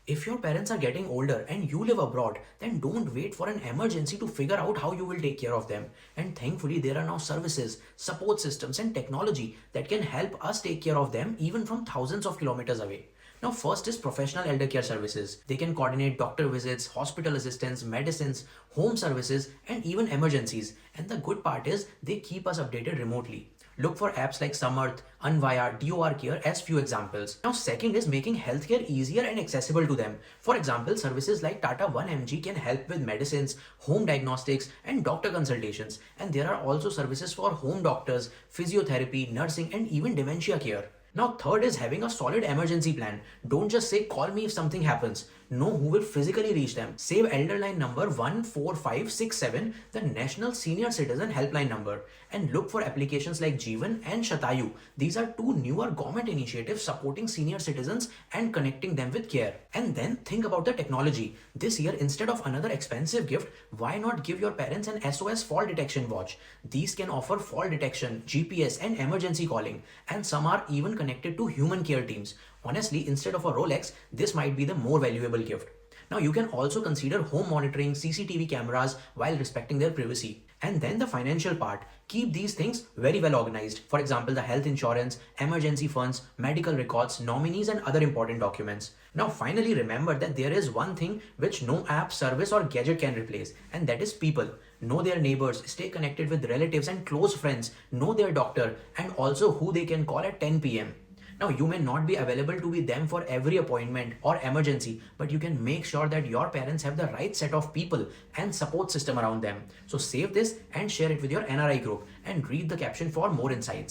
If your parents are getting older and you live abroad, then don't wait for an emergency to figure out how you will take care of them. And thankfully, there are now services, support systems, and technology that can help us take care of them even from thousands of kilometers away. Now, first is professional elder care services. They can coordinate doctor visits, hospital assistance, medicines, home services, and even emergencies. And the good part is they keep us updated remotely. Look for apps like Samarth, Anvaya, DOR Care as few examples. Now, second is making healthcare easier and accessible to them. For example, services like Tata 1mg can help with medicines, home diagnostics, and doctor consultations. And there are also services for home doctors, physiotherapy, nursing, and even dementia care. Now, third is having a solid emergency plan. Don't just say, call me if something happens. Know who will physically reach them. Save elder line number 14567, the National Senior Citizen Helpline number. And look for applications like Jeevan and Shatayu. These are two newer government initiatives supporting senior citizens and connecting them with care. And then think about the technology. This year, instead of another expensive gift, why not give your parents an SOS fall detection watch? These can offer fall detection, GPS, and emergency calling. And some are even connected to human care teams. Honestly, instead of a Rolex, this might be the more valuable gift. Now, you can also consider home monitoring, CCTV cameras while respecting their privacy. And then the financial part. Keep these things very well organized. For example, the health insurance, emergency funds, medical records, nominees, and other important documents. Now, finally, remember that there is one thing which no app, service, or gadget can replace, and that is people. Know their neighbors, stay connected with relatives and close friends, know their doctor, and also who they can call at 10 pm. Now, you may not be available to be them for every appointment or emergency, but you can make sure that your parents have the right set of people and support system around them. So save this and share it with your NRI group and read the caption for more insights.